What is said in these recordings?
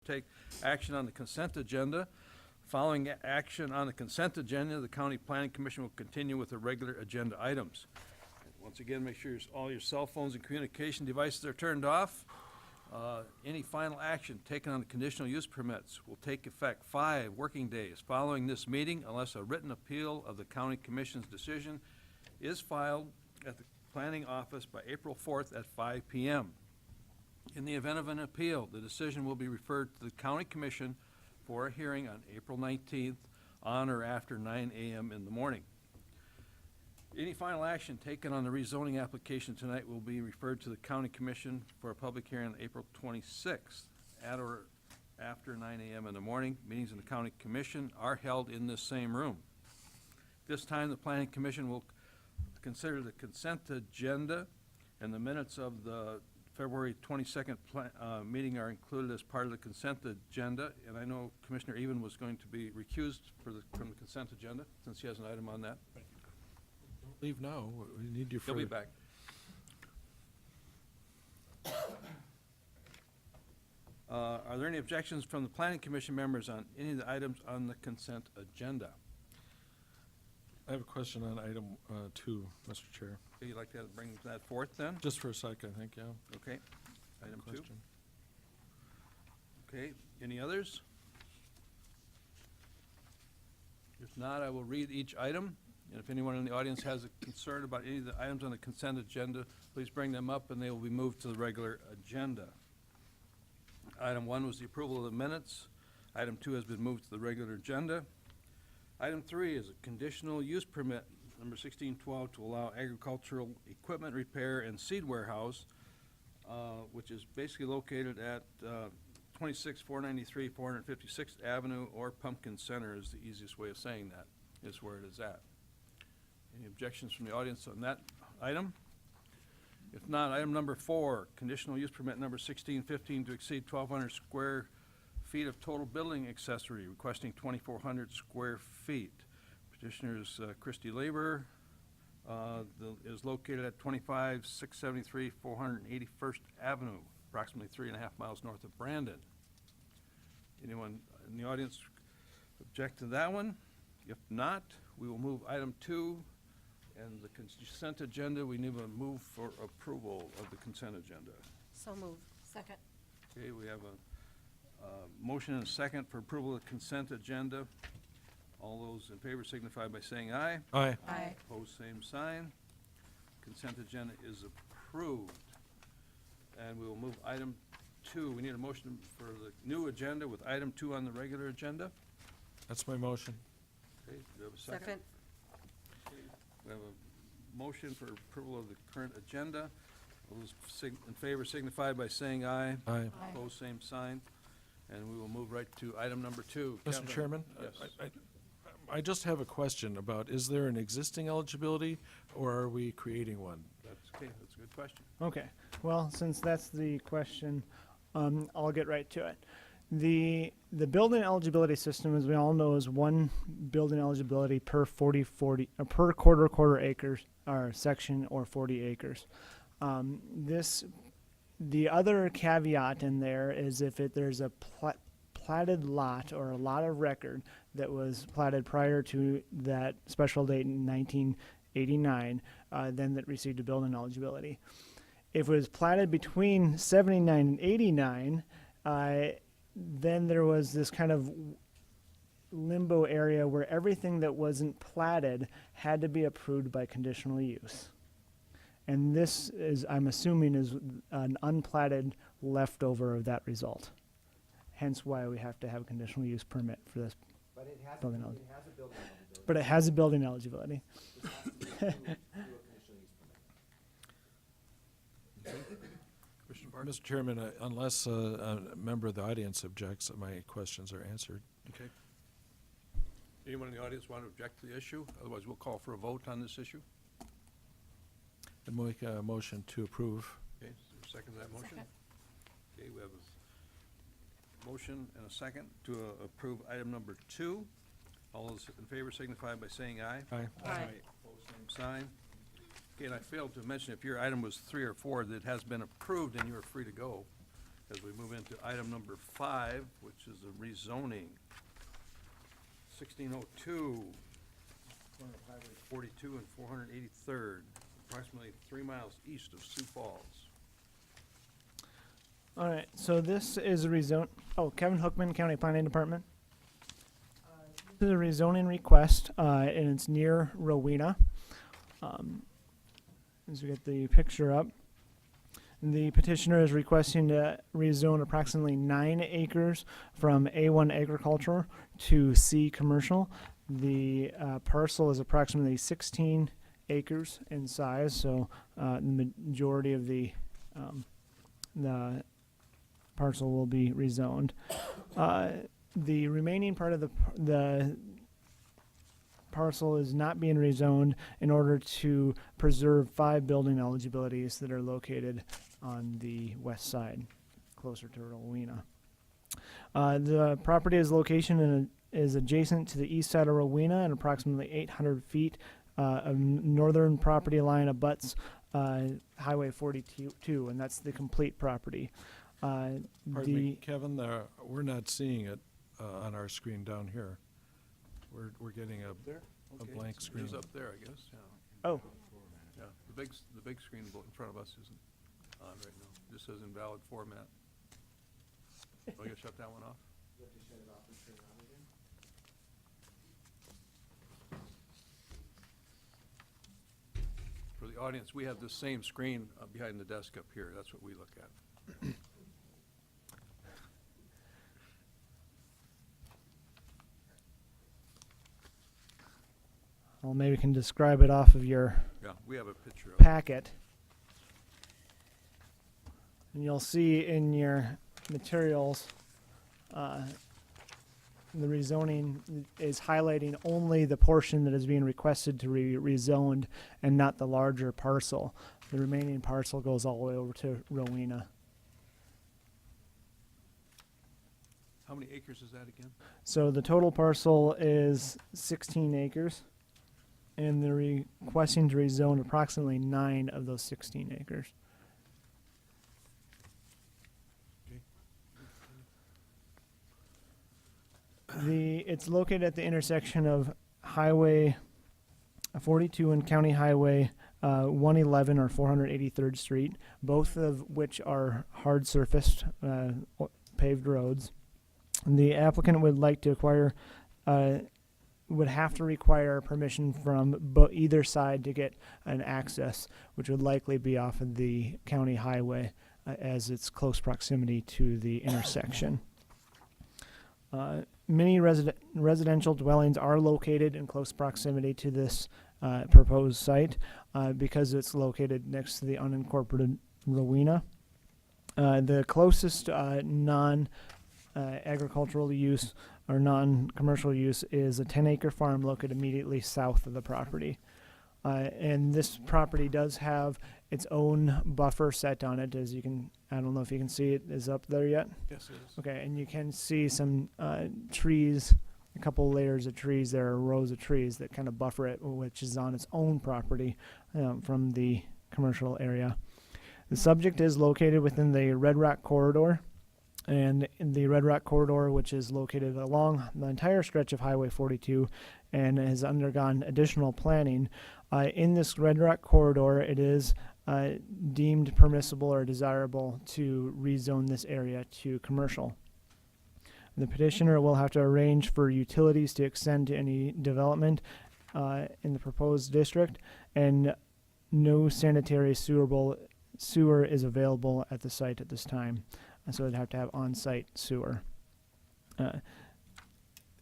take action on the consent agenda. Following action on the consent agenda, the County Planning Commission will continue with the regular agenda items. Once again, make sure all your cell phones and communication devices are turned off. Any final action taken on the conditional use permits will take effect 5 working days following this meeting unless a written appeal of the County Commission's decision is filed at the Planning Office by April 4th at 5 p.m. In the event of an appeal, the decision will be referred to the County Commission for a hearing on April 19th on or after 9 a.m. in the morning. Any final action taken on the rezoning application tonight will be referred to the County Commission for a public hearing on April 26th at or after 9 a.m. in the morning. Meetings in the County Commission are held in this same room. This time, the Planning Commission will consider the consent agenda, and the minutes of the February 22nd meeting are included as part of the consent agenda. And I know Commissioner Even was going to be recused from the consent agenda since he has an item on that. Don't leave now. We need you for. He'll be back. Are there any objections from the Planning Commission members on any of the items on the consent agenda? I have a question on item 2, Mr. Chair. Okay, you'd like to bring that forth then? Just for a second, I think, yeah. Okay. Item 2. Question. Okay, any others? If not, I will read each item, and if anyone in the audience has a concern about any of the items on the consent agenda, please bring them up and they will be moved to the regular agenda. Item 1 was the approval of the minutes. Item 2 has been moved to the regular agenda. Item 3 is a conditional use permit, number 1612, to allow agricultural equipment repair and seed warehouse, which is basically located at 26493 456th Avenue, or Pumpkin Center is the easiest way of saying that, is where it is at. Any objections from the audience on that item? If not, item number 4, conditional use permit number 1615 to exceed 1,200 square feet of total building accessory, requesting 2,400 square feet. Petitioner's Christy Labor is located at 25673 481st Avenue, approximately 3.5 miles north of Brandon. Anyone in the audience object to that one? If not, we will move item 2, and the consent agenda, we need a move for approval of the consent agenda. So moved. Second. Okay, we have a motion and a second for approval of the consent agenda. All those in favor signify by saying aye. Aye. Aye. Opposed, same sign. Consent agenda is approved. And we will move item 2. We need a motion for the new agenda with item 2 on the regular agenda. That's my motion. Okay, do we have a second? Second. We have a motion for approval of the current agenda. All those in favor signify by saying aye. Aye. Aye. Opposed, same sign. And we will move right to item number 2. Mr. Kevin? Chairman? Yes. I just have a question about, is there an existing eligibility, or are we creating one? That's okay, that's a good question. Okay, well, since that's the question, I'll get right to it. The building eligibility system, as we all know, is one building eligibility per per quarter acres, or section, or 40 acres. The other caveat in there is if there's a platted lot or a lot of record that was platted prior to that special date in 1989, then that received a building eligibility. If it was platted between 79 and 89, then there was this kind of limbo area where everything that wasn't platted had to be approved by conditional use. And this is, I'm assuming, is an unplatted leftover of that result. Hence why we have to have a conditional use permit for this building eligibility. But it has a building eligibility. Mr. Chairman, unless a member of the audience objects, my questions are answered. Okay. Anyone in the audience want to object to the issue? Otherwise, we'll call for a vote on this issue. And make a motion to approve. Okay, is there a second to that motion? Second. Okay, we have a motion and a second to approve item number 2. All those in favor signify by saying aye. Aye. Aye. Opposed, same sign. Okay, and I failed to mention, if your item was 3 or 4 that has been approved, then you are free to go. as we move into item number 5, which is a rezoning. 1602, corner of Highway 42 and 483rd, approximately 3 miles east of Sioux Falls. All right, so this is a rezone. Oh, Kevin Hookman, County Planning Department. This is a rezoning request, and it's near Rowena. As we get the picture up, the petitioner is requesting to rezone approximately 9 acres from A1 agriculture to C commercial. The parcel is approximately 16 acres in size, so the majority of the parcel will be rezoned. The remaining part of the parcel is not being rezoned in order to preserve 5 building eligibilities that are located on the west side, closer to Rowena. The property's location is adjacent to the east side of Rowena, and approximately 800 feet of northern property line abuts Highway 42, and that's the complete property. Pardon me, Kevin, we're not seeing it on our screen down here. We're getting a There? Okay, blank It screen. is up there, I guess, yeah. Oh, Yeah, the big screen in front of us isn't on right now. It just says invalid format. Are we gonna shut that one off? For the audience, we have the same screen behind the desk up here. That's what we look at. well, maybe we can describe it off of your Yeah, we have a picture of it. packet. And you'll see in your materials, the rezoning is highlighting only the portion that is being requested to be rezoned and not the larger parcel. The remaining parcel goes all the way over to Rowena. How many acres is that again? So the total parcel is 16 acres, and they're requesting to rezone approximately 9 of those 16 acres. It's located at the intersection of Highway 42 and County Highway 111 or 483rd Street, both of which are hard surfaced paved roads. The applicant would like to acquire, would have to require permission from either side to get an access, which would likely be off of the county highway as its close proximity to the intersection. Many residential dwellings are located in close proximity to this proposed site because it's located next to the unincorporated Rowena. The closest non-agricultural use or non-commercial use is a 10-acre farm located immediately south of the property. And this property does have its own buffer set on it, as you can, I don't know if you can see it, is up there yet? Yes, it is. Okay, and you can see some trees, a couple layers of trees there, or rows of trees that kind of buffer it, which is on its own property from the commercial area. The subject is located within the Red Rock Corridor, and in the Red Rock Corridor, which is located along the entire stretch of Highway 42 and has undergone additional planning. In this Red Rock Corridor, it is deemed permissible or desirable to rezone this area to commercial. The petitioner will have to arrange for utilities to extend to any development in the proposed district, and no sanitary sewer is available at the site at this time. So it'd have to have on-site sewer,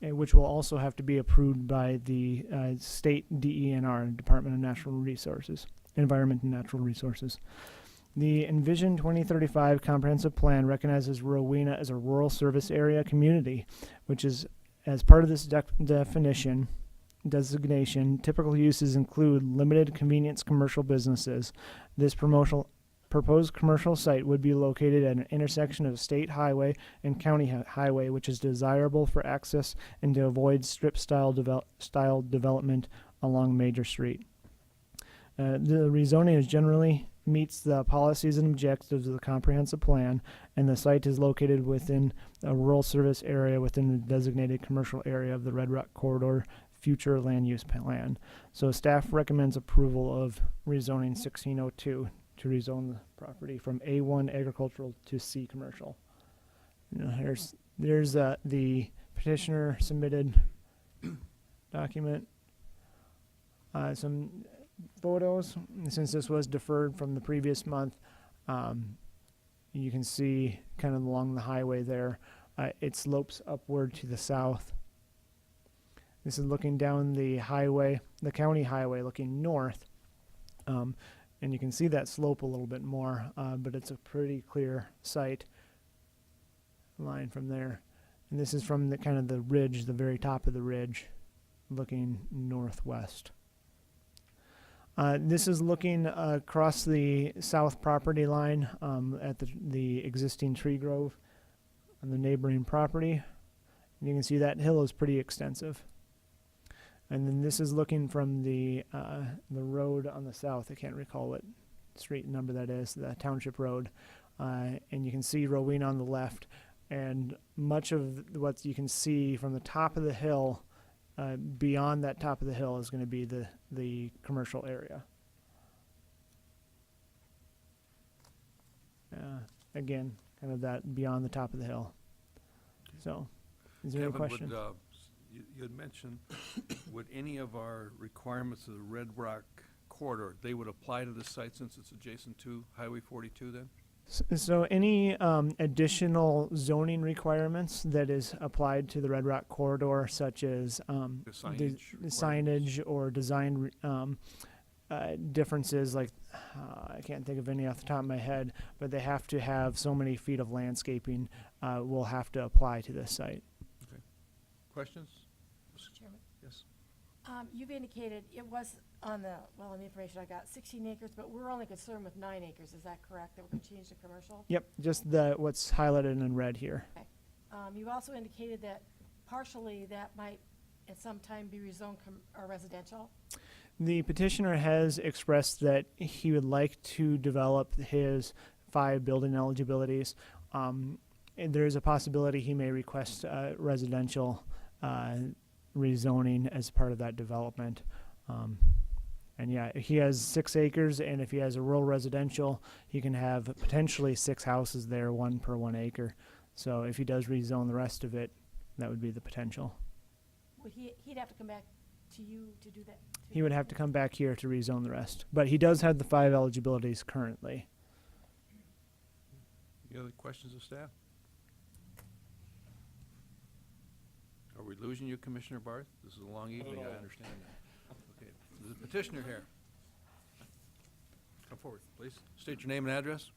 which will also have to be approved by the state DENR, Department of Natural Resources, Environment and Natural Resources. The Envision 2035 Comprehensive Plan recognizes Rowena as a rural service area community, which is, as part of this designation, typical uses include limited convenience commercial businesses. This proposed commercial site would be located at an intersection of state highway and county highway, which is desirable for access and to avoid strip-style development along Major Street. The rezoning is generally meets the policies and objectives of the comprehensive plan, and the site is located within a rural service area within the designated commercial area of the Red Rock Corridor future land use plan. So staff recommends approval of rezoning 1602 to rezone the property from A1 agricultural to C commercial. You know, there's the petitioner submitted document. Some photos, since this was deferred from the previous month, you can see kind of along the highway there, it slopes upward to the south. This is looking down the highway, the county highway, looking north, and you can see that slope a little bit more, but it's a pretty clear sight line from there. And this is from the kind of the ridge, the very top of the ridge, looking northwest. This is looking across the south property line at the existing tree grove on the neighboring property. And you can see that hill is pretty extensive. And then this is looking from the road on the south. I can't recall what street number that is, the township road. And you can see Rowena on the left. And much of what you can see from the top of the hill, beyond that top of the hill, is going to be the commercial area. Again, kind of that beyond the top of the hill. So, is there any question? You had mentioned, would any of our requirements of the Red Rock corridor, they would apply to this site since it's adjacent to Highway 42 then? So any additional zoning requirements that is applied to the Red Rock corridor, such as The signage or design differences, like I can't think of any off the top of my head, but they have to have so many feet of landscaping will have to apply to this site. Okay. Questions? Mr. Chairman, Yes. you've indicated it was on the information I got, 16 acres, but we're only concerned with 9 acres. Is that correct? That we're going to change to commercial? Yep, just what's highlighted in red here. You also indicated that partially that might at some time be rezoned or residential. The petitioner has expressed that he would like to develop his 5 building eligibilities. And there is a possibility he may request residential rezoning as part of that development. And yeah, he has 6 acres, and if he has a rural residential, he can have potentially 6 houses there, 1 per 1 acre. So if he does rezone the rest of it, that would be the potential. Would he'd have to come back to you to do that? He would have to come back here to rezone the rest. But he does have the 5 eligibilities currently. Any other questions of staff? Are we losing you, Commissioner Barth? This is a long evening, I understand that. Okay, there's a petitioner here. Come forward, please. State your name and address.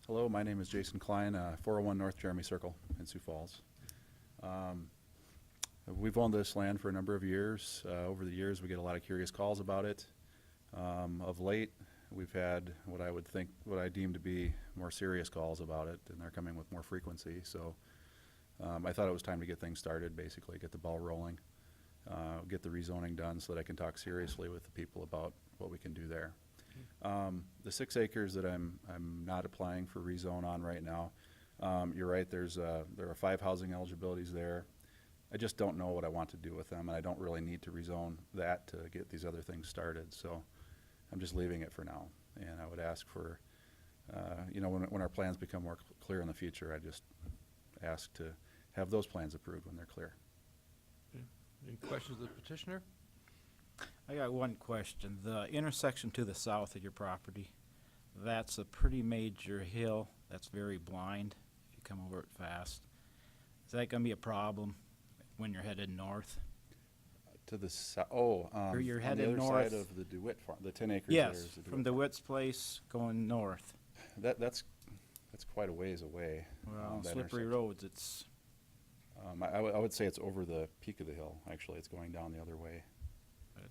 Hello, my name is Jason Klein, 401 North Jeremy Circle in Sioux Falls. We've owned this land for a number of years. Over the years, we get a lot of curious calls about it. Of late, we've had what I deem to be more serious calls about it, and they're coming with more frequency. So I thought it was time to get things started, basically, get the ball rolling, get the rezoning done so that I can talk seriously with the people about what we can do there. The 6 acres that I'm not applying for rezone on right now, you're right, there are 5 housing eligibilities there. I just don't know what I want to do with them, and I don't really need to rezone that to get these other things started. So I'm just leaving it for now. And I would ask for, when our plans become more clear in the future, I just ask to have those plans approved when they're clear. Okay. Any questions of the petitioner? I got one question. The intersection to the south of your property, that's a pretty major hill. That's very blind if you come over it fast. Is that going to be a problem when you're headed north? To the south, you're on the headed other north. side of the DeWitt farm, the 10 acres. Yes, there is the from DeWitt DeWitt's place going north. farm. That's quite a ways away. Well, that slippery intersection. roads, it's... I would say it's over the peak of the hill. Actually, it's going down the other way.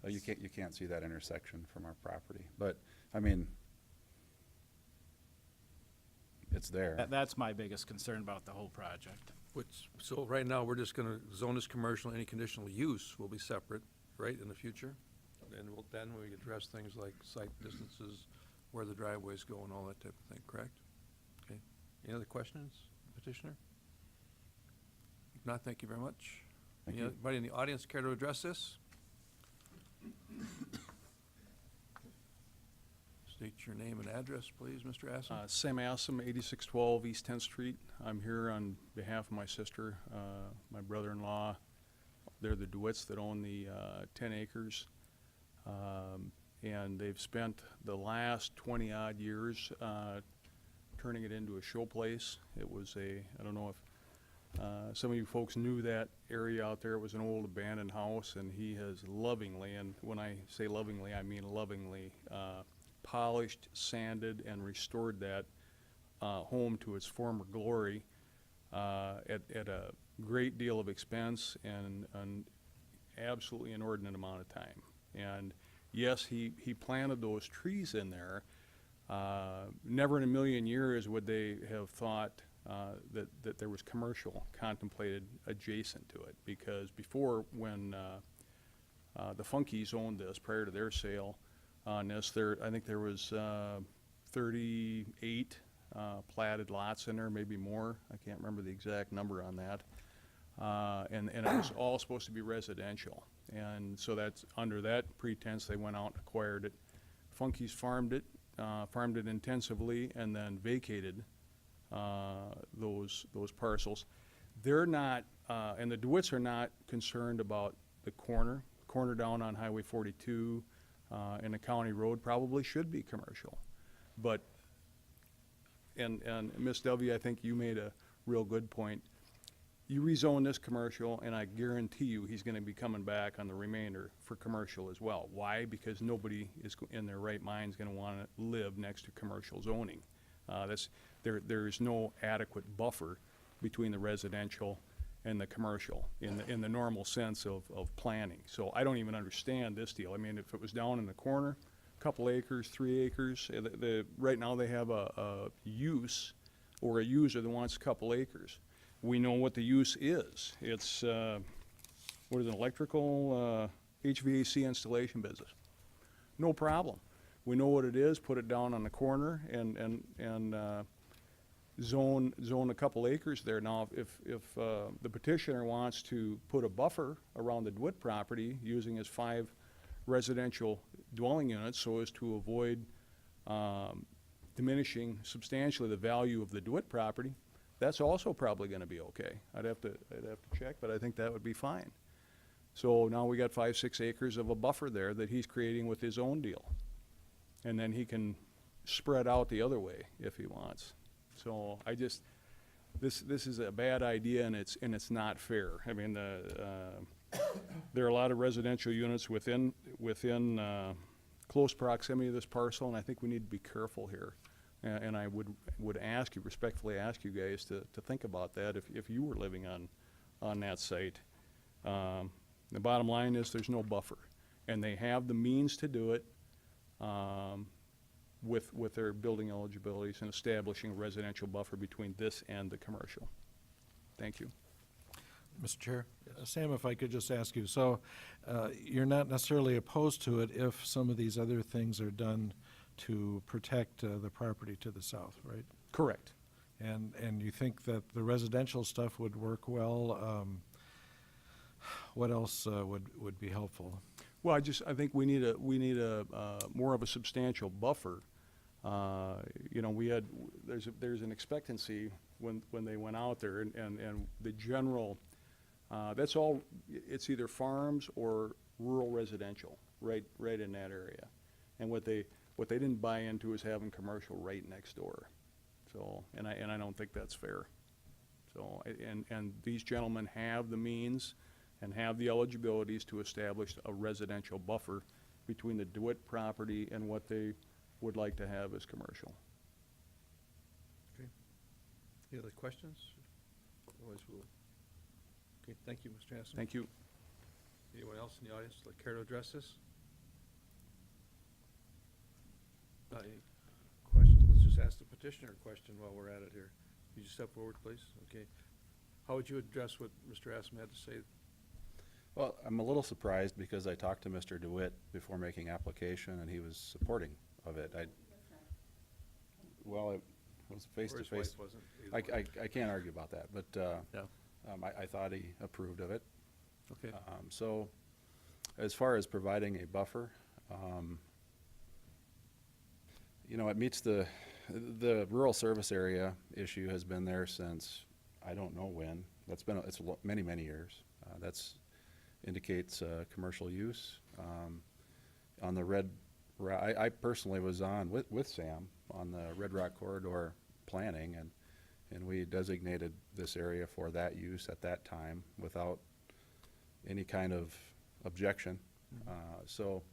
You can't see that intersection from our property, but I mean, it's there. That's my biggest concern about the whole project. So right now, we're just gonna zone this commercial, any conditional use will be separate, right, in the future? then we address things like site distances, where the driveways go and all that type of thing, correct? Okay. Any other questions, petitioner? If not, thank you very much. Thank you. Anybody in the audience care to address this? State your name and address, please, Mr. Assam. Sam Assam, 8612 East 10th Street. I'm here on behalf of my sister, my brother-in-law. They're the DeWitts that own the 10 acres. And they've spent the last 20-odd years turning it into a show place. It was I don't know if some of you folks knew that area out there. It was an old abandoned house, and he has lovingly, and when I say lovingly, I mean lovingly, polished, sanded, and restored that home to its former glory at a great deal of expense and an absolutely inordinate amount of time. And yes, he planted those trees in there. Never in a million years would they have thought that there was commercial contemplated adjacent to it, because before, when the Funkies owned this prior to their sale on this, I think there was 38 platted lots in there, maybe more. I can't remember the exact number on that. And it was all supposed to be residential. And so that's under that pretense they went out and acquired it. Funkies farmed it intensively, and then vacated those parcels. They're not, and the DeWitts are not concerned about the corner down on Highway 42 and the county road. Probably should be commercial, but and Ms. W, I think you made a real good point. You rezone this commercial, and I guarantee you he's going to be coming back on the remainder for commercial as well. Why? Because nobody is in their right mind is going to want to live next to commercial zoning. There is no adequate buffer between the residential and the commercial in the normal sense of planning. So I don't even understand this deal. I mean, if it was down in the corner, a couple acres, 3 acres, right now they have a use or a user that wants a couple acres. We know what the use is. It's, what is it, electrical, HVAC installation business. No problem. We know what it is, put it down on the corner and zone a couple acres there. Now, if the petitioner wants to put a buffer around the DeWitt property using his 5 residential dwelling units so as to avoid diminishing substantially the value of the DeWitt property, that's also probably going to be okay. I'd have to check, but I think that would be fine. So now we got 5, 6 acres of a buffer there that he's creating with his own deal, and then he can spread out the other way if he wants. So I just, this is a bad idea, and it's not fair. I mean, there are a lot of residential units within close proximity to this parcel, and I think we need to be careful here. And I would respectfully ask you guys to think about that if you were living on that site. The bottom line is there's no buffer, and they have the means to do it with their building eligibilities and establishing a residential buffer between this and the commercial. Thank you. Mr. Chair? Sam, if I could just ask you, so you're not necessarily opposed to it if some of these other things are done to protect the property to the south, right? Correct. And you think that the residential stuff would work well? What else would be helpful? Well, I think we need a more of a substantial buffer. You know, there's an expectancy when they went out there, and the general, that's all, it's either farms or rural residential, right in that area. And what they didn't buy into is having commercial right next door. So, and I don't think that's fair. So, and these gentlemen have the means and have the eligibilities to establish a residential buffer between the DeWitt property and what they would like to have as commercial. Okay. Any other questions? Otherwise, we'll, okay, thank you, Mr. Hassan. Thank you. Anyone else in the audience that care to address this? Any questions? Let's just ask the petitioner a question while we're at it here. Could you step forward, please? Okay. How would you address what Mr. Assam had to say? Well, I'm a little surprised because I talked to Mr. DeWitt before making application, and he was supporting of it. Well, it was face Or to his wife face. wasn't. either way. I can't argue about that, but, Yeah, I thought he approved of it. okay. So, as far as providing a buffer, you know, it meets the rural service area issue has been there since, I don't know when. It's many, many years. That's indicates, commercial use. On the I personally was on with Sam on the Red Rock Corridor planning, and we designated this area for that use at that time without any kind of objection. So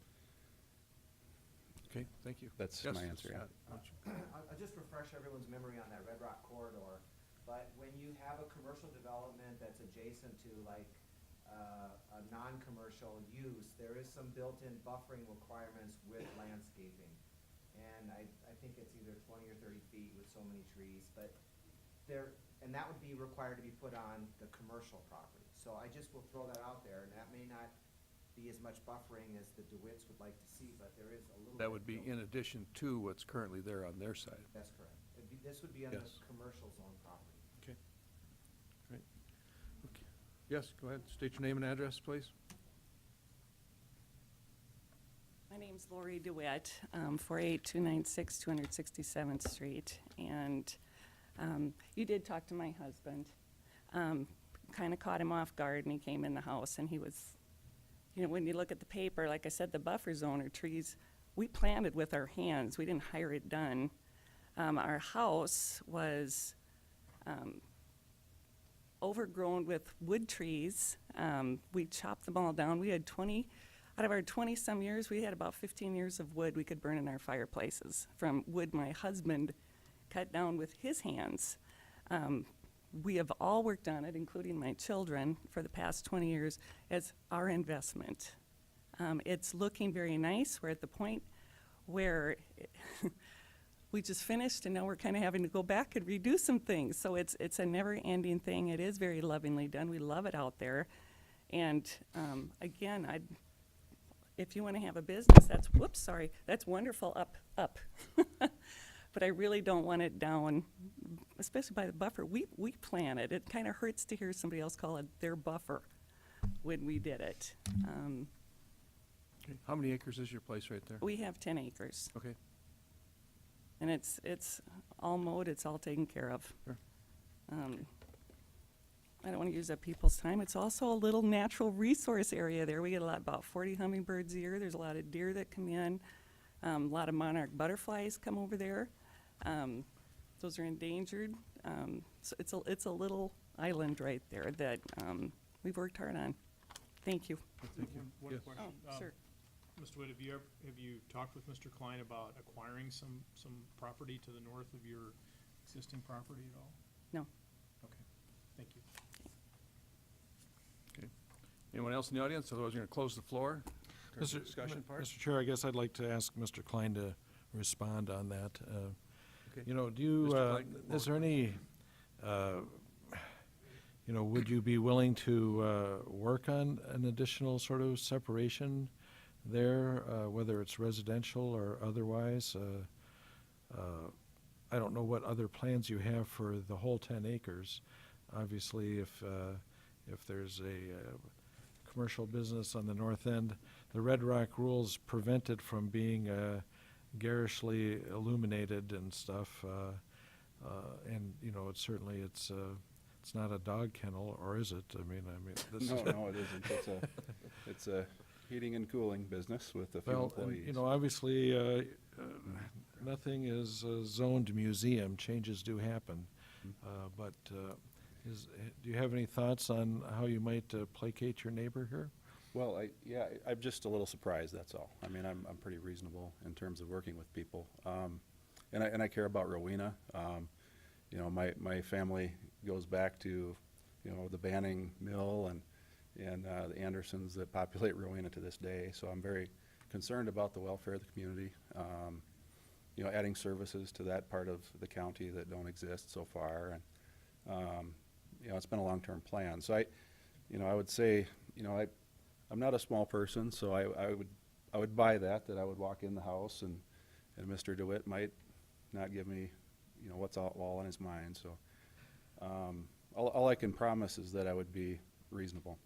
Okay, thank you. that's Yes, my answer, yeah. Scott, why don't you- I'll just refresh everyone's memory on that Red Rock corridor, but when you have a commercial development that's adjacent to like a non-commercial use, there is some built-in buffering requirements with landscaping. And I think it's either 20 or 30 feet with so many trees, but and that would be required to be put on the commercial property. So I just will throw that out there, and that may not be as much buffering as the DeWitts would like to see, but there is a little bit. That would be built. in addition to what's currently there on their side. That's correct. This would be on the Yes. commercial zone property. Okay, great. Okay. Yes, go ahead. State your name and address, please. My name's Lori DeWitt, 48296 267th Street. And you did talk to my husband. Kind of caught him off guard, and he came in the house, and he was, you know, when you look at the paper, like I said, the buffer zone are trees we planted with our hands. We didn't hire it done. Our house was overgrown with wood trees. We chopped them all down. We had out of our 20-some years, we had about 15 years of wood we could burn in our fireplaces from wood my husband cut down with his hands. We have all worked on it, including my children, for the past 20 years as our investment. It's looking very nice. We're at the point where we just finished, and now we're kind of having to go back and redo some things. So it's a never-ending thing. It is very lovingly done. We love it out there. And again, if you want to have a business, that's wonderful, up. But I really don't want it down, especially by the buffer. We planted. It kind of hurts to hear somebody else call it their buffer when we did it. Okay. How many acres is your place right there? We have 10 acres, Okay, and it's all mowed. It's all taken care of. Sure. I don't want to use up people's time. It's also a little natural resource area there. We get about 40 hummingbirds a year. There's a lot of deer that come in. A lot of monarch butterflies come over there. Those are endangered. So it's a little island right there that we've worked hard on. Thank you. thank you. One Yes. question. Sure. Mr. Witt, have you talked with Mr. Klein about acquiring some property to the north of your existing property at all? No. Okay, thank you. Okay. Anyone else in the audience? Otherwise, we're going to close the floor. There's a discussion part. Mr. Chair, I guess I'd like to ask Mr. Klein to respond on that. Okay. You know, do you, Mr. Klein, is there any, you know, would you be willing to work on an additional sort of separation there, whether it's residential or otherwise? I don't know what other plans you have for the whole 10 acres. Obviously, if there's a commercial business on the north end, the Red Rock rules prevent it from being garishly illuminated and stuff. And, you know, it's certainly, it's not a dog kennel, or is it? I mean, this is. No, it isn't. It's a heating and cooling business with a few Well, employees. and, you know, obviously, nothing is a zoned museum. Changes do happen. But do you have any thoughts on how you might placate your neighbor here? Well, I'm just a little surprised, that's all. I mean, I'm pretty reasonable in terms of working with people. And I care about Rowena. You know, my family goes back to, you know, the Banning Mill and the Andersons that populate Rowena to this day. So I'm very concerned about the welfare of the community. You know, adding services to that part of the county that don't exist so far. And, you know, it's been a long-term plan. So I would say, you know, I'm not a small person, so I would buy that I would walk in the house and Mr. DeWitt might not give me, you know, what's all on his mind, so. All I can promise is that I would be reasonable.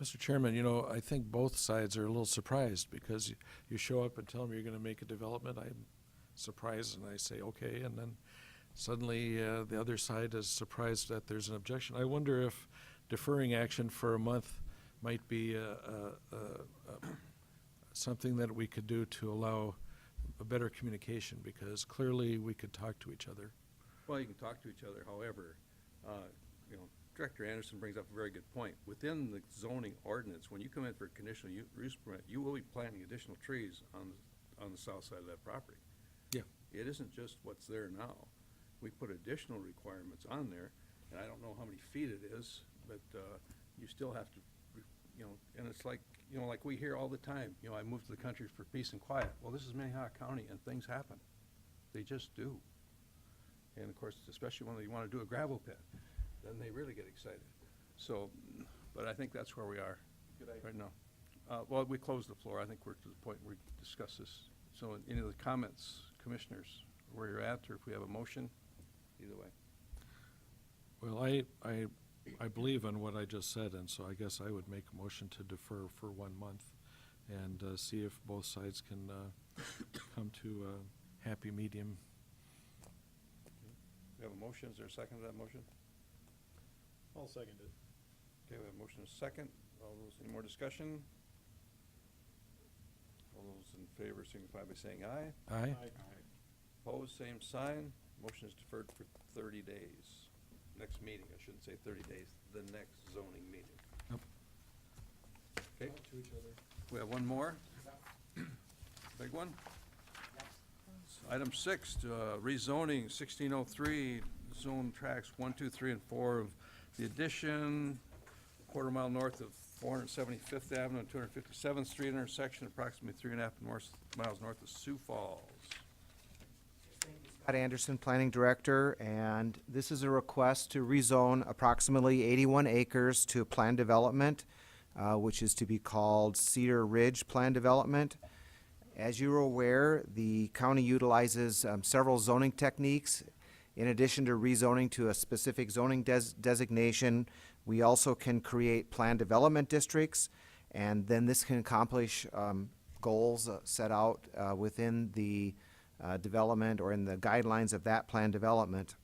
Mr. Chairman, you know, I think both sides are a little surprised because you show up and tell them you're gonna make a development. I'm surprised and I say, okay, and then suddenly the other side is surprised that there's an objection. I wonder if deferring action for a month might be something that we could do to allow a better communication, because clearly we could talk to each other. Well, you can talk to each other, however, you know, Director Anderson brings up a very good point. Within the zoning ordinance, when you come in for a conditional use permit, you will be planting additional trees on the south side of that property. Yeah. It isn't just what's there now. We put additional requirements on there, and I don't know how many feet it is, but you still have to, you know, and it's like, you know, like we hear all the time, you know, I moved to the country for peace and quiet. Well, this is Minnehaha County, and things happen. They just do. And of course, especially when they want to do a gravel pit, then they really get excited. So, but I think that's where we are right now. Well, we closed the floor. I think we're to the point where we discuss this. So any of the comments, commissioners, where you're at, or if we have a motion, either way. Well, I believe in what I just said, and so I guess I would make a motion to defer for 1 month and see if both sides can come to a happy medium. We have a motion. Is there a second to that motion? I'll second it. Okay, we have a motion and a second. All those, any more discussion? All those in favor signify by saying aye. Aye? Opposed, same sign. Motion is deferred for 30 days. Next meeting, I shouldn't say 30 days, the next zoning meeting. Yep. Okay, Talk to each other. we have one more. Big one. Item 6, rezoning 1603, zone tracks 1, 2, 3, and 4 of the addition, quarter mile north of 475th Avenue and 257th Street intersection, approximately 3.5 miles north of Sioux Falls. Scott Anderson, Planning Director, and this is a request to rezone approximately 81 acres to planned development, which is to be called Cedar Ridge Planned Development. As you're aware, the county utilizes several zoning techniques. In addition to rezoning to a specific zoning designation, we also can create planned development districts, and then this can accomplish goals set out within the development or in the guidelines of that planned development.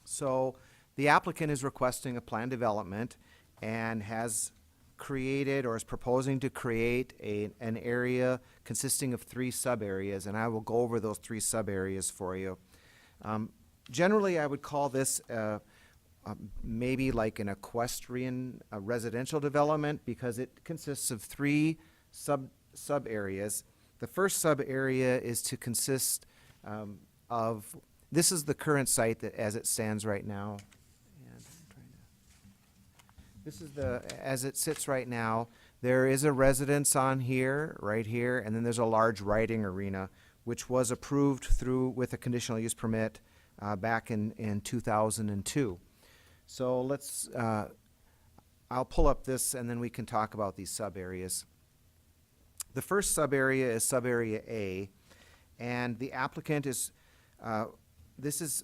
So the applicant is requesting a planned development and has created or is proposing to create an area consisting of 3 sub-areas, and I will go over those 3 sub-areas for you. Generally, I would call this maybe like an equestrian residential development because it consists of 3 sub-areas. The first sub-area is to consist of, this is the current site that as it stands right now. This is as it sits right now. There is a residence on here, right here, and then there's a large riding arena, which was approved with a conditional use permit back in 2002. So let's, I'll pull up this and then we can talk about these sub-areas. The first sub-area is sub-area A, and the applicant is, this is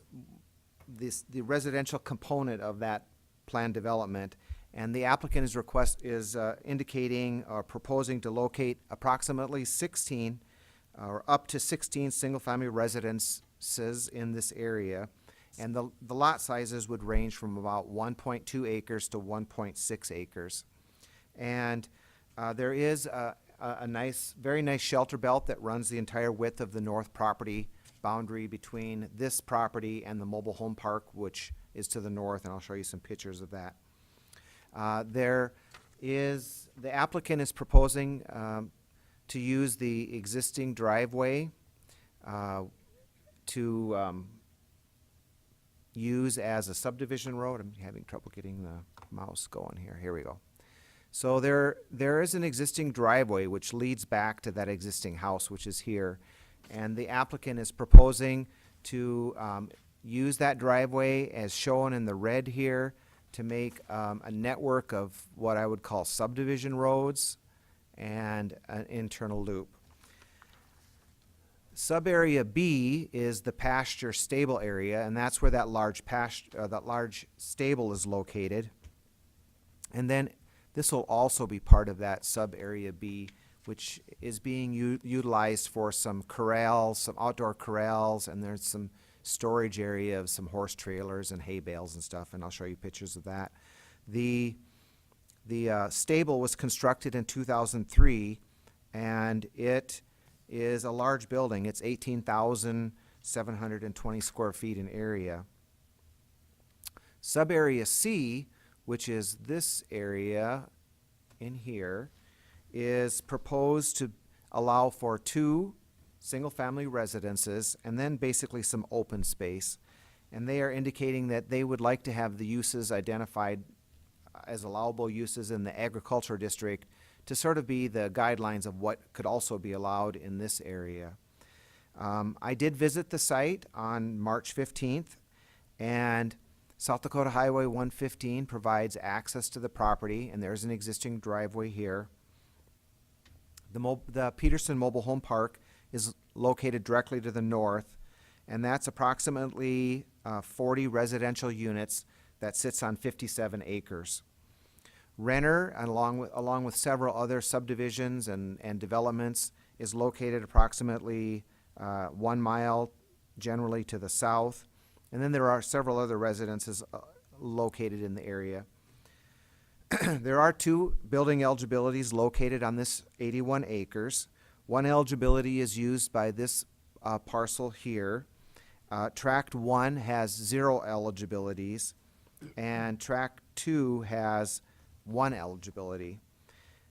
the residential component of that planned development. And the applicant is indicating or proposing to locate approximately 16 or up to 16 single-family residences in this area. And the lot sizes would range from about 1.2 acres to 1.6 acres. And there is a very nice shelter belt that runs the entire width of the north property boundary between this property and the mobile home park, which is to the north, and I'll show you some pictures of that. The applicant is proposing to use the existing driveway to use as a subdivision road. I'm having trouble getting the mouse going here. Here we go. So there is an existing driveway which leads back to that existing house, which is here. And the applicant is proposing to use that driveway as shown in the red here to make a network of what I would call subdivision roads and an internal loop. Sub-area B is the pasture stable area, and that's where that large stable is located. And then this will also be part of that sub-area B, which is being utilized for some corrals, some outdoor corrals, and there's some storage area of some horse trailers and hay bales and stuff, and I'll show you pictures of that. The stable was constructed in 2003, and it is a large building. It's 18,720 square feet in area. Sub-area C, which is this area in here, is proposed to allow for 2 single-family residences and then basically some open space. And they are indicating that they would like to have the uses identified as allowable uses in the agriculture district to sort of be the guidelines of what could also be allowed in this area. I did visit the site on March 15th, and South Dakota Highway 115 provides access to the property, and there's an existing driveway here. The Peterson Mobile Home Park is located directly to the north, and that's approximately 40 residential units that sits on 57 acres. Renner, along with several other subdivisions and developments, is located approximately 1 mile generally to the south. And then there are several other residences located in the area. There are 2 building eligibilities located on this 81 acres. One eligibility is used by this parcel here. Tract 1 has 0 eligibilities, and Tract 2 has 1 eligibility.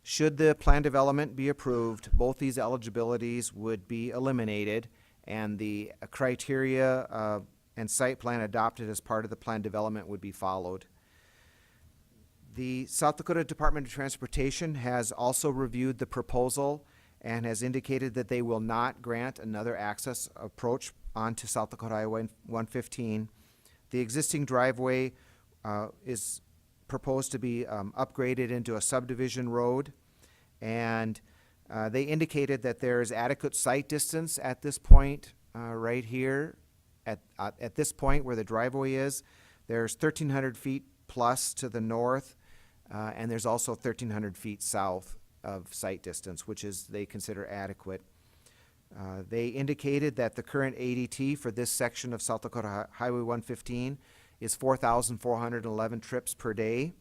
Should the plan development be approved, both these eligibilities would be eliminated, and the criteria and site plan adopted as part of the plan development would be followed. The South Dakota Department of Transportation has also reviewed the proposal and has indicated that they will not grant another access approach onto South Dakota Highway 115. The existing driveway is proposed to be upgraded into a subdivision road, and they indicated that there is adequate site distance at this point right here. At this point where the driveway is, there's 1,300 feet plus to the north, and there's also 1,300 feet south of site distance, which is they consider adequate. They indicated that the current ADT for this section of South Dakota Highway 115 is 4,411 trips per day,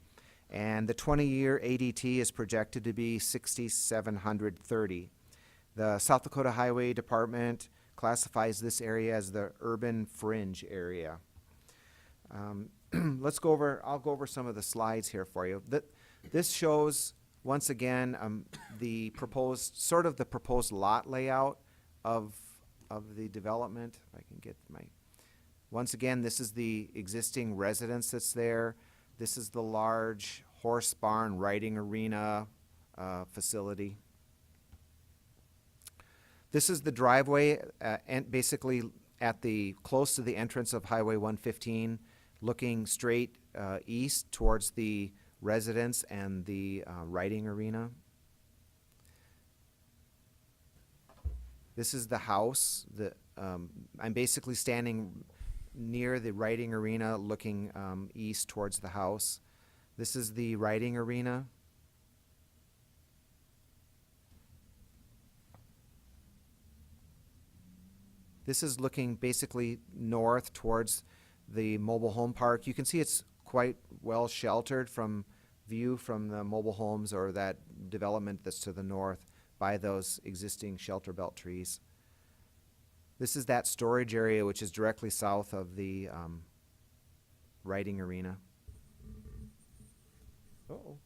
and the 20-year ADT is projected to be 6,730. The South Dakota Highway Department classifies this area as the urban fringe area. I'll go over some of the slides here for you. This shows, once again, the proposed lot layout of the development. If I can get once again, this is the existing residence that's there. This is the large horse barn riding arena facility. This is the driveway, and basically close to the entrance of Highway 115, looking straight east towards the residence and the riding arena. This is the house. I'm basically standing near the riding arena, looking east towards the house. This is the riding arena. This is looking basically north towards the mobile home park. You can see it's quite well sheltered from view from the mobile homes or that development that's to the north by those existing shelter belt trees. This is that storage area which is directly south of the riding arena. Uh-oh.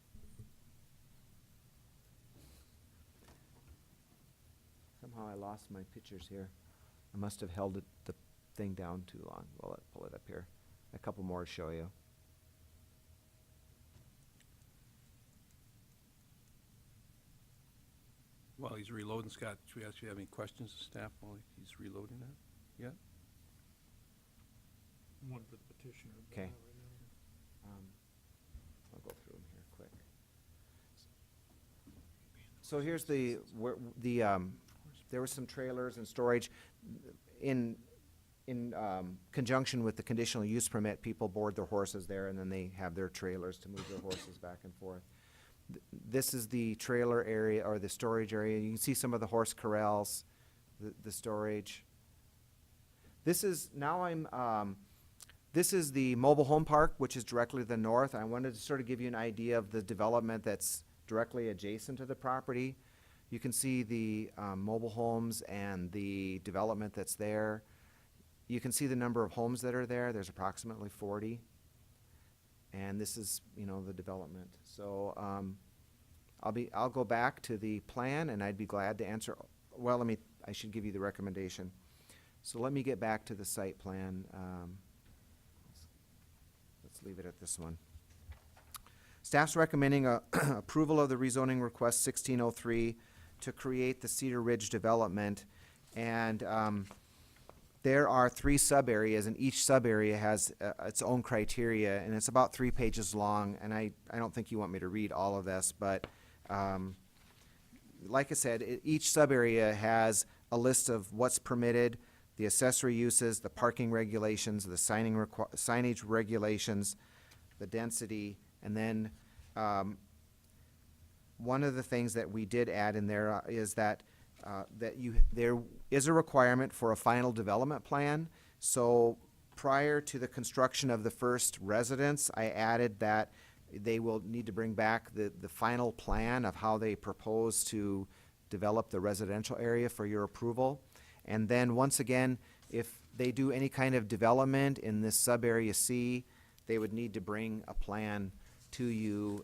Somehow I lost my pictures here. I must have held the thing down too long. Well, let's pull it up here. A couple more to show you. While he's reloading, Scott, should we ask you have any questions of staff while he's reloading that? Yeah? One for the petitioner. Okay. So here's there were some trailers and storage. In conjunction with the conditional use permit, people board their horses there, and then they have their trailers to move their horses back and forth. This is the trailer area, or the storage area. You can see some of the horse corrals, the storage. This is, this is the mobile home park, which is directly to the north. I wanted to sort of give you an idea of the development that's directly adjacent to the property. You can see the mobile homes and the development that's there. You can see the number of homes that are there. There's approximately 40. And this is, the development. So I'll go back to the plan, and I'd be glad to answer. Well, I should give you the recommendation. So let me get back to the site plan. Let's leave it at this one. Staff's recommending approval of the rezoning request 1603 to create the Cedar Ridge development. And there are 3 sub-areas, and each sub-area has its own criteria, and it's about 3 pages long, and I don't think you want me to read all of this, but like I said, each sub-area has a list of what's permitted, the accessory uses, the parking regulations, the signage regulations, the density, and then one of the things that we did add in there is that there is a requirement for a final development plan. So prior to the construction of the first residence, I added that they will need to bring back the final plan of how they propose to develop the residential area for your approval. And then once again, if they do any kind of development in this sub-area C, they would need to bring a plan to you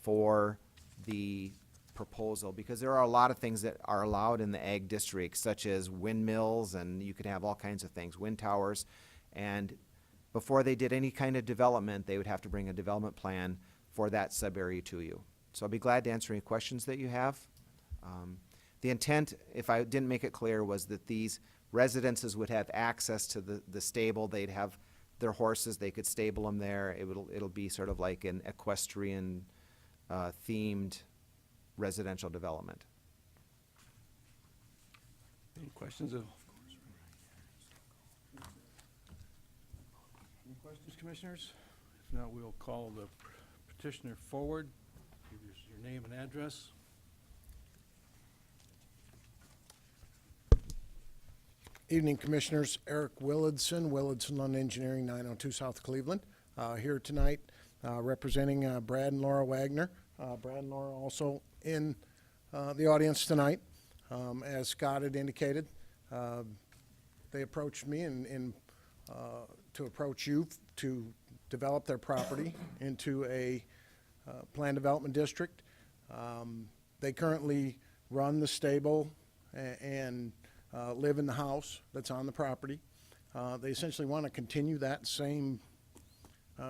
for the proposal, because there are a lot of things that are allowed in the ag district, such as windmills, and you could have all kinds of things, wind towers. And before they did any kind of development, they would have to bring a development plan for that sub-area to you. So I'll be glad to answer any questions that you have. The intent, if I didn't make it clear, was that these residences would have access to the stable. They'd have their horses, they could stable them there. It'll be sort of like an equestrian themed residential development. Any questions? Any questions, commissioners? If not, we'll call the petitioner forward. Give your name and address. Evening, Commissioners. Eric Willardson, Lund Engineering, 902 South Cleveland. Here tonight representing Brad and Laura Wagner. Brad and Laura also in the audience tonight. As Scott had indicated, they approached me to approach you to develop their property into a planned development district. They currently run the stable and live in the house that's on the property. They essentially want to continue that same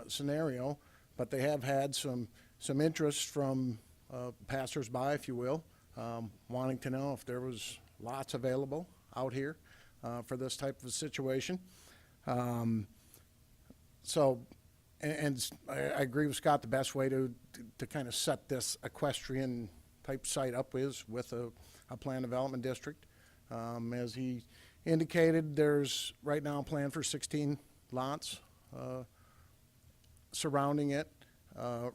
scenario, but they have had some interest from passers-by, if you will, wanting to know if there was lots available out here for this type of a situation. So, and I agree with Scott, the best way to kind of set this equestrian type site up is with a planned development district. As he indicated, there's right now a plan for 16 lots surrounding it,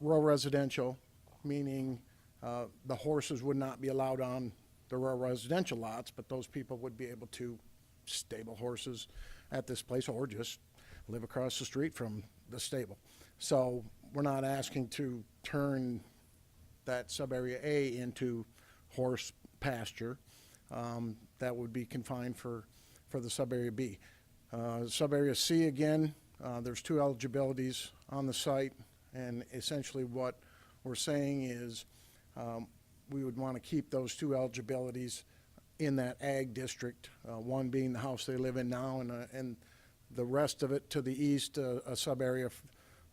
rural residential, meaning the horses would not be allowed on the rural residential lots, but those people would be able to stable horses at this place or just live across the street from the stable. So we're not asking to turn that sub-area A into horse pasture. That would be confined for the sub-area B. Sub-area C, again, there's 2 eligibilities on the site, and essentially what we're saying is we would want to keep those 2 eligibilities in that ag district, one being the house they live in now, and the rest of it to the east, a sub-area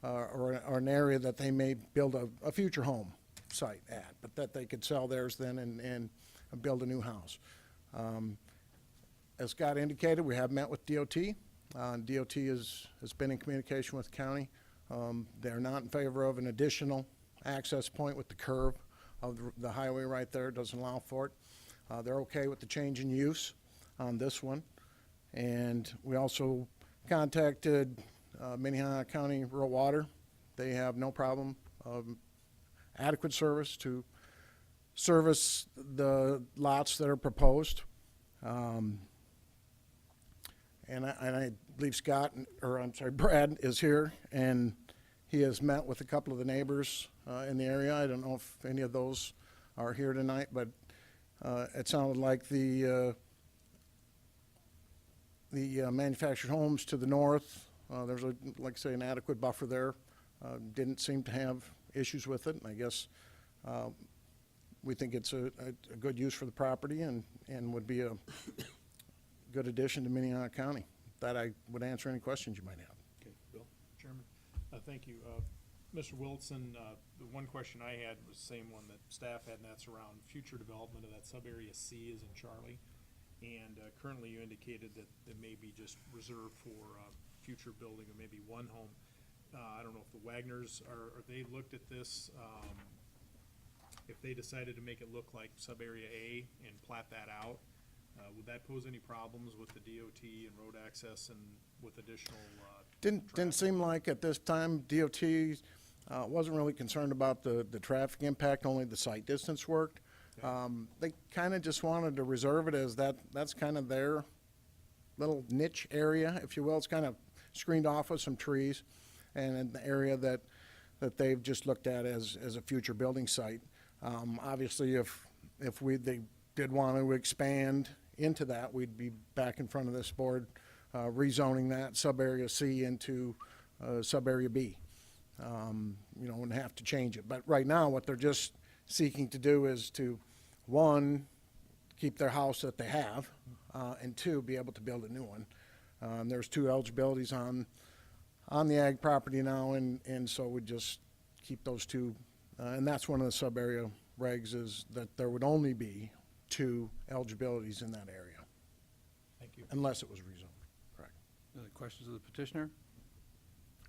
or an area that they may build a future home site at, but that they could sell theirs then and build a new house. As Scott indicated, we have met with DOT. DOT has been in communication with the county. They're not in favor of an additional access point with the curve of the highway right there, doesn't allow for it. They're okay with the change in use on this one. And we also contacted Minnehaha County Rural Water. They have no problem, adequate service to service the lots that are proposed. And I believe Brad is here, and he has met with a couple of the neighbors in the area. I don't know if any of those are here tonight, but it sounded like the manufactured homes to the north, there's like I say, an adequate buffer there. Didn't seem to have issues with it, and I guess we think it's a good use for the property and would be a good addition to Minnehaha County. That I would answer any questions you might have. Okay, Bill? Chairman, thank you. Mr. Wilson, the one question I had was the same one that staff had, and that's around future development of that sub-area C is in Charlie. And currently you indicated that it may be just reserved for future building of maybe one home. I don't know if the Wagners are they looked at this, if they decided to make it look like sub-area A and plat that out, would that pose any problems with the DOT and road access and with additional Didn't seem like at this time DOT wasn't really concerned about the traffic impact, only the site distance worked. They kind of just wanted to reserve it as that's kind of their little niche area, if you will. It's kind of screened off with some trees, and in the area that they've just looked at as a future building site. Obviously, if they did want to expand into that, we'd be back in front of this board rezoning that sub-area C into sub-area B. Wouldn't have to change it. But right now, what they're just seeking to do is to, one, keep their house that they have, and two, be able to build a new one. There's two eligibilities on the ag property now, and so we just keep those two. And that's one of the sub-area regs, is that there would only be two eligibilities in that area, Thank you. unless it was rezoned. Correct. Any questions of the petitioner?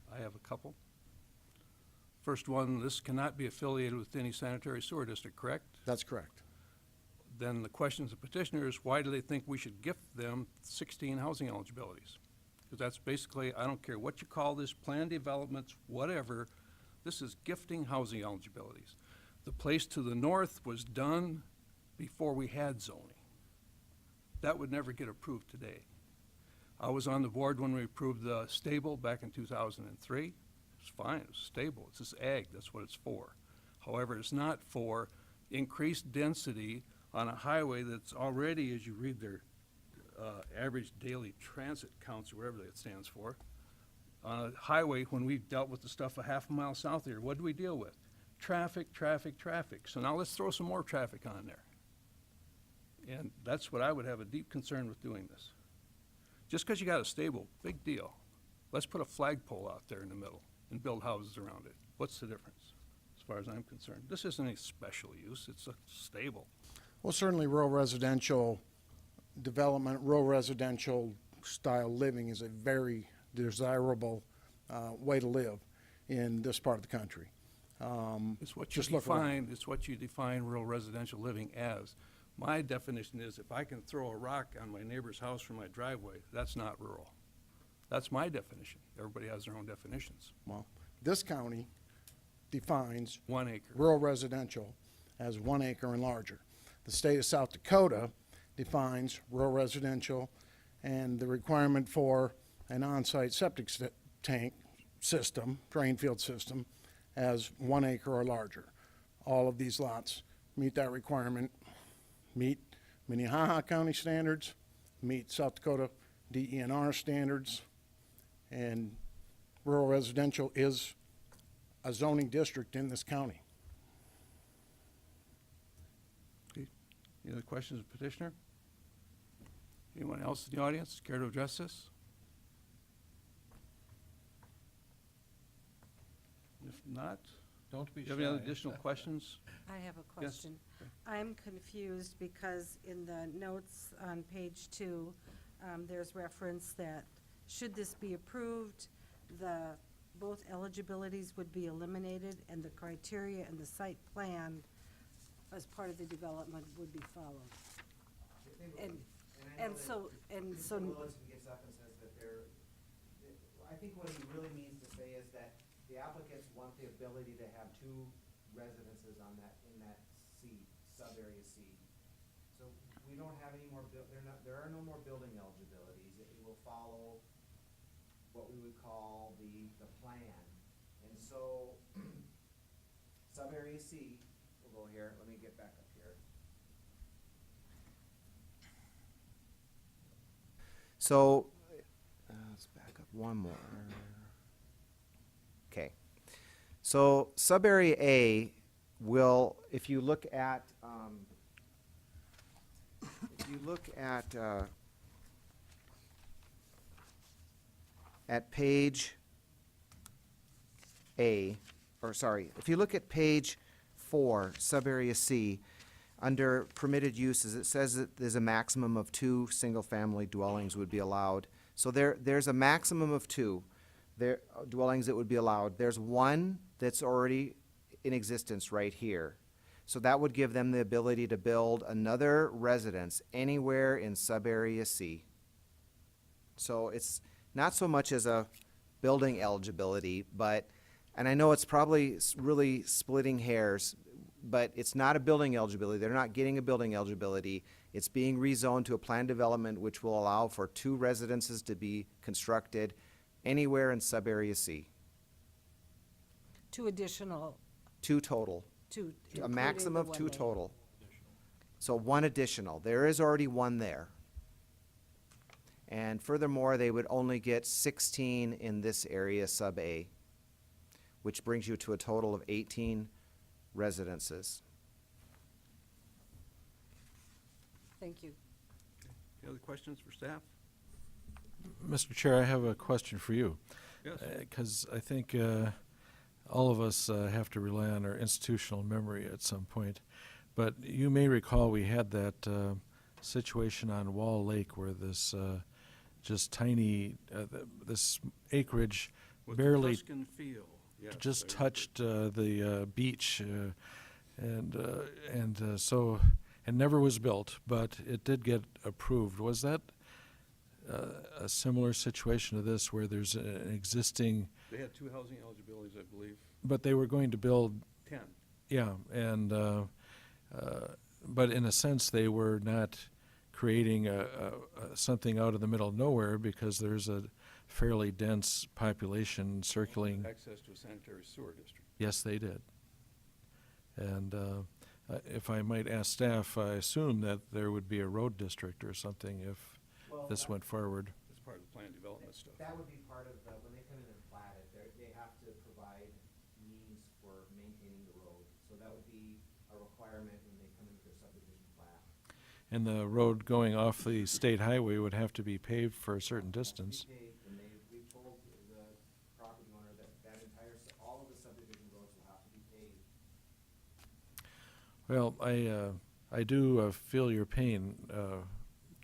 I have a couple. First one, this cannot be affiliated with any sanitary sewer district, correct? That's correct. Then the question of the petitioner is, why do they think we should gift them 16 housing eligibilities? Because that's basically, I don't care what you call this, planned developments, whatever, this is gifting housing eligibilities. The place to the north was done before we had zoning. That would never get approved today. I was on the board when we approved the stable back in 2003. It's fine, it's stable, it's just ag, that's what it's for. However, it's not for increased density on a highway that's already, as you read their average daily transit counts, or whatever that stands for. On a highway, when we dealt with the stuff a half a mile south here, what do we deal with? Traffic, traffic, traffic. So now let's throw some more traffic on there. And that's what I would have a deep concern with doing this. Just because you got a stable, big deal. Let's put a flagpole out there in the middle and build houses around it. What's the difference, as far as I'm concerned? This isn't a special use, it's a stable. Well, certainly rural residential development, rural residential style living is a very desirable way to live in this part of the country. It's what you Just look around. it's what you define rural residential living as. My definition is if I can throw a rock on my neighbor's house from my driveway, that's not rural. That's my definition. Everybody has their own definitions. Well, this county defines 1 acre. rural residential as 1 acre and larger. The state of South Dakota defines rural residential and the requirement for an on-site septic tank system, drain field system, as 1 acre or larger. All of these lots meet that requirement, meet Minnehaha County standards, meet South Dakota DENR standards, and rural residential is a zoning district in this county. Any other questions of petitioner? Anyone else in the audience care to address this? If not, Don't be do shy. you have any other additional questions? I have a Yes. question. I'm confused because in the notes on page 2, there's reference that should this be approved, both eligibilities would be eliminated and the criteria and the site plan as part of the development would be followed. And, I and know so, and so, Mr. Williston gets up and says that I think what he really means to say is that the applicants want the ability to have two residences on that, in that C, sub-area C. So we don't have any more, there are no more building eligibilities. It will follow what we would call the plan. And so, sub-area C, we'll go here, let me get back up here. So, let's back up one more. Okay. So, sub-area A will, if you look at, at page A, or sorry, if you look at page 4, sub-area C, under permitted uses, it says that there's a maximum of 2 single-family dwellings would be allowed. So there's a maximum of 2 dwellings that would be allowed. There's one that's already in existence right here. So that would give them the ability to build another residence anywhere in sub-area C. So it's not so much as a building eligibility, but, and I know it's probably really splitting hairs, but it's not a building eligibility. They're not getting a building eligibility. It's being rezoned to a planned development which will allow for 2 residences to be constructed anywhere in sub-area C. 2 additional, 2 total. 2. A maximum of 2 total. So 1 additional. There is already 1 there. And furthermore, they would only get 16 in this area, sub-A, which brings you to a total of 18 residences. Thank you. Any other questions for staff? Mr. Chair, I have a question for you. Yes. Because I think all of us have to rely on our institutional memory at some point. But you may recall we had that situation on Wall Lake where this just tiny, this acreage With the barely Tuscan feel. Yes, just I remember. touched the beach, so it never was built, but it did get approved. Was that a similar situation to this, where there's an existing, They had 2 housing eligibilities, I believe, but they were going to build, 10. yeah, and but in a sense they were not creating something out of the middle of nowhere, because there's a fairly dense population circling. Access to a sanitary sewer district. Yes, they did. And if I might ask staff, I assume that there would be a road district or something if this went forward. That's part of the planned development stuff. That would be part of the, when they come in and plat it, they have to provide means for maintaining the road. So that would be a requirement when they come in with their subdivision plat. And the road going off the state highway would have to be paved for a certain distance. Paved, and we've told the property owner that entire, all of the subdivision roads will have to be paved. Well, I do feel your pain.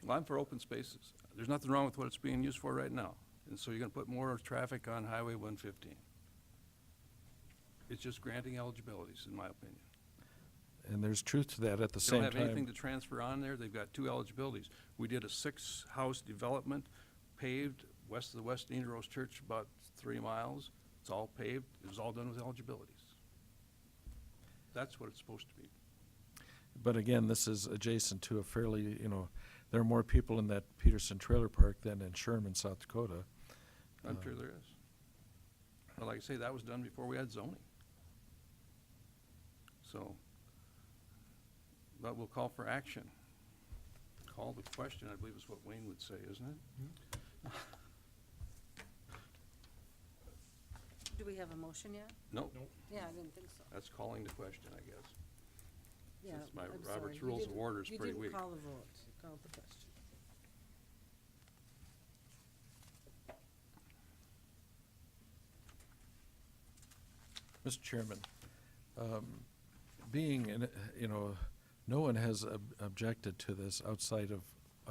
Well, I'm for open spaces. There's nothing wrong with what it's being used for right now. And so you're gonna put more traffic on Highway 115. It's just granting eligibilities, in my opinion. And there's truth to that at the They same don't have anything time. to transfer on there. They've got 2 eligibilities. We did a 6-house development, paved, west of the West Indian Rose Church, about 3 miles. It's all paved. It was all done with eligibilities. That's what it's supposed to be. But again, this is adjacent to a fairly, there are more people in that Peterson Trailer Park than in Sherman, South Dakota. I'm sure there is. But like I say, that was done before we had zoning. So, but we'll call for action. Call the question, I believe is what Wayne would say, isn't it? Do we have a motion yet? No, Yeah, I didn't think so. that's calling the question, I guess. Yeah, Since my I'm Robert's sorry. You Rules of didn't- Order is pretty weak. You didn't call the vote, you called the question. Mr. Chairman, no one has objected to this outside of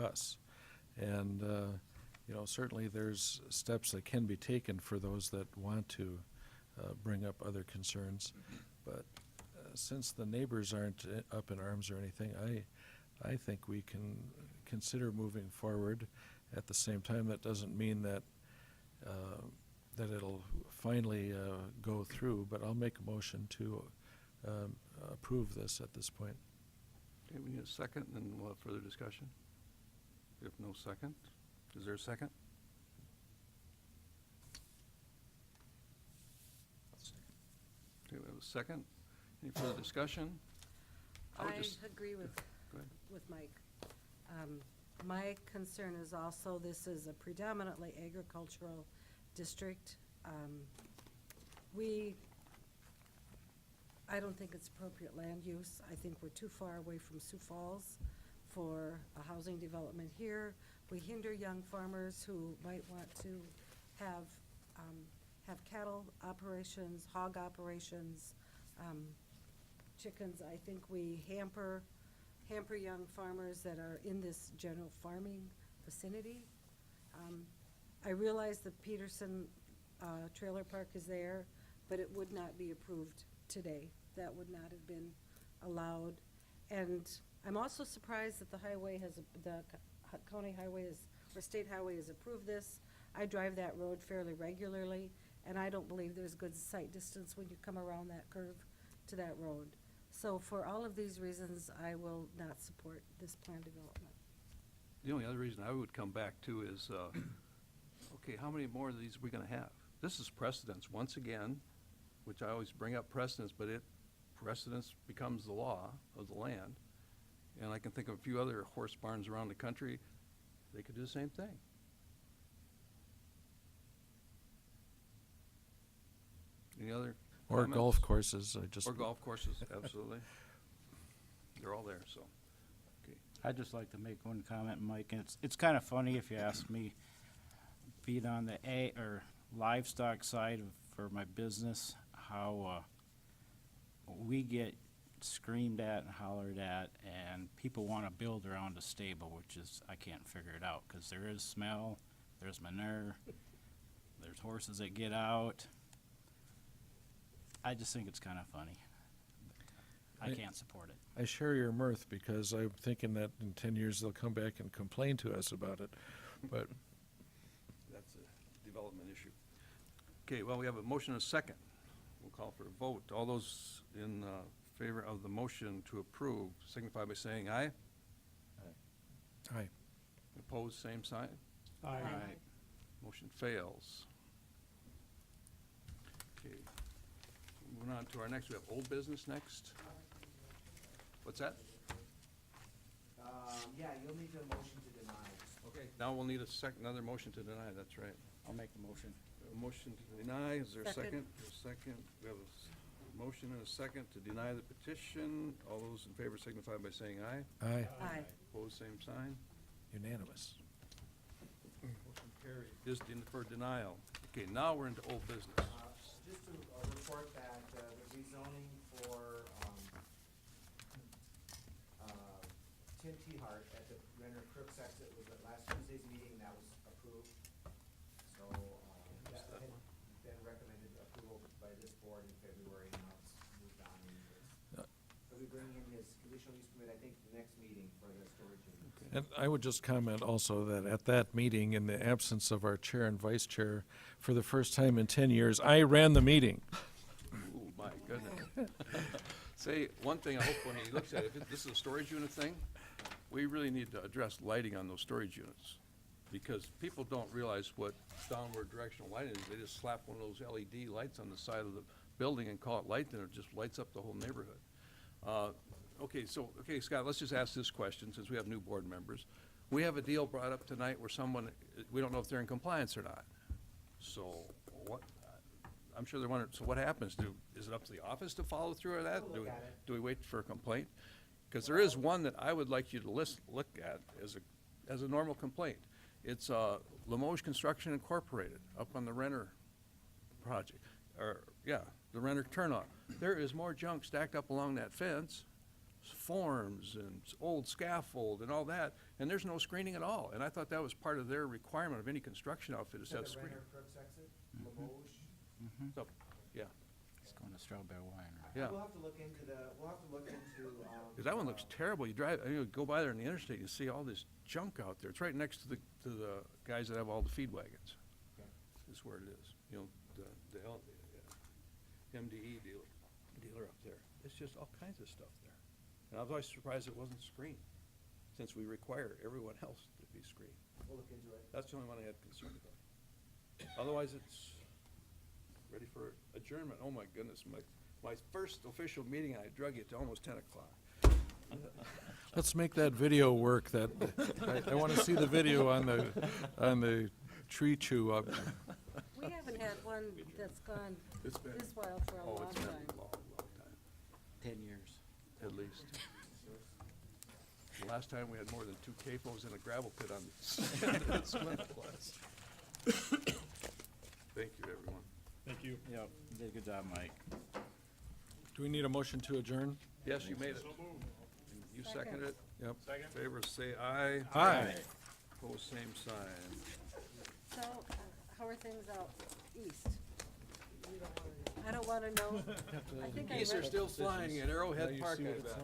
us. And, certainly there's steps that can be taken for those that want to bring up other concerns. But since the neighbors aren't up in arms or anything, I think we can consider moving forward. At the same time, that doesn't mean that, that it'll finally go through, but I'll make a motion to approve this at this point. Okay, we need a second, and then we'll have further discussion. If no second, is there a second? Okay, we have a second. Any further discussion? I would I just- agree with, Go ahead. with Mike. My concern is also, this is a predominantly agricultural district. I don't think it's appropriate land use. I think we're too far away from Sioux Falls for a housing development here. We hinder young farmers who might want to have cattle operations, hog operations, chickens. I think we hamper young farmers that are in this general farming vicinity. I realize the Peterson trailer park is there, but it would not be approved today. That would not have been allowed. And I'm also surprised that the highway has, the county highway is, or state highway has approved this. I drive that road fairly regularly, and I don't believe there's good sight distance when you come around that curve to that road. So for all of these reasons, I will not support this plan development. The only other reason I would come back to is, okay, how many more of these are we gonna have? This is precedence, once again, which I always bring up precedence, but precedence becomes the law of the land. And I can think of a few other horse barns around the country, they could do the same thing. Any other Or comments? golf courses, Or golf courses, absolutely. They're all there, so, okay. I'd just like to make one comment, Mike, and it's kind of funny if you ask me, being on the or livestock side for my business, how we get screamed at and hollered at, and people want to build around a stable, which is, I can't figure it out, because there is smell, there's manure, there's horses that get out. I just think it's kind of funny. I can't support it. I share your mirth because I'm thinking that in 10 years they'll come back and complain to us about it. But That's a development issue. Okay, well, we have a motion and a second. We'll call for a vote. All those in favor of the motion to approve signify by saying aye. aye. Opposed, same sign. Aye. Motion fails. Okay, moving on to our next, we have old business next. What's that? Yeah, you'll need a motion to deny. Okay, now we'll need another motion to deny, that's right. I'll make the motion. A motion to deny, is there a second? Second. A second, we have a motion and a second to deny the petition. All those in favor signify by saying aye. Aye. Aye. Opposed, same sign. Unanimous. Motion carried. Is for denial. Okay, now we're into old business. Just to report that the rezoning for Tim T. Hart at the Renner Crooks exit was at last Tuesday's meeting, that was approved. So that had been recommended approval by this board in February, and now it's moved on. He'll be bringing in his conditional use permit, I think, the next meeting for the storage units. And I would just comment also that at that meeting, in the absence of our chair and vice chair, for the first time in 10 years, I ran the meeting. Ooh, my goodness. Say, one thing I hope when he looks at it, if this is a storage unit thing, we really need to address lighting on those storage units. Because people don't realize what downward directional lighting is. They just slap one of those LED lights on the side of the building and call it light, and it just lights up the whole neighborhood. Okay, Scott, let's just ask this question, since we have new board members. We have a deal brought up tonight where someone, we don't know if they're in compliance or not. So what, I'm sure they're wondering, so what happens? Is it up to the office to follow through on that? We'll look at it. Do we wait for a complaint? Because there is one that I would like you to look at as a normal complaint. It's Limoges Construction Incorporated up on the Renner project, the Renner turnoff. There is more junk stacked up along that fence, forms and old scaffold and all that, and there's no screening at all. And I thought that was part of their requirement of any construction outfit is to At have the screening. Renner Crooks exit, Limoges. So, yeah, It's going to Strawberry Wine. Yeah. We'll have to look into we'll have to look into, 'Cause that one looks terrible. You drive, you go by there on the interstate, you see all this junk out there. It's right next to the guys that have all the feed wagons. Okay. Is where it is. You know, the MDE dealer up there. It's just all kinds of stuff there. And I was always surprised it wasn't screened, since we require everyone else to be screened. we'll look into it. That's the only one I had concern about. Otherwise, it's ready for adjournment. Oh, my goodness, my first official meeting, I drug it to almost 10 o'clock. Let's make that video work, I want to see the video on the tree chew up. We haven't had one that's gone It's been, this wild for a oh, long it's been time. a long, long time, 10 years. at least. The last time we had more than 2 CAFOs in a gravel pit on the swim class. Thank you, everyone. Thank you. Yep, you did a good job, Mike. Do we need a motion to adjourn? Yes, you made it. You seconded it? Yep. Second. Favor say aye. Aye. Opposed, same sign. So, how are things out east? I don't wanna know. I think I Geese are read- still flying at Arrowhead Park, I bet.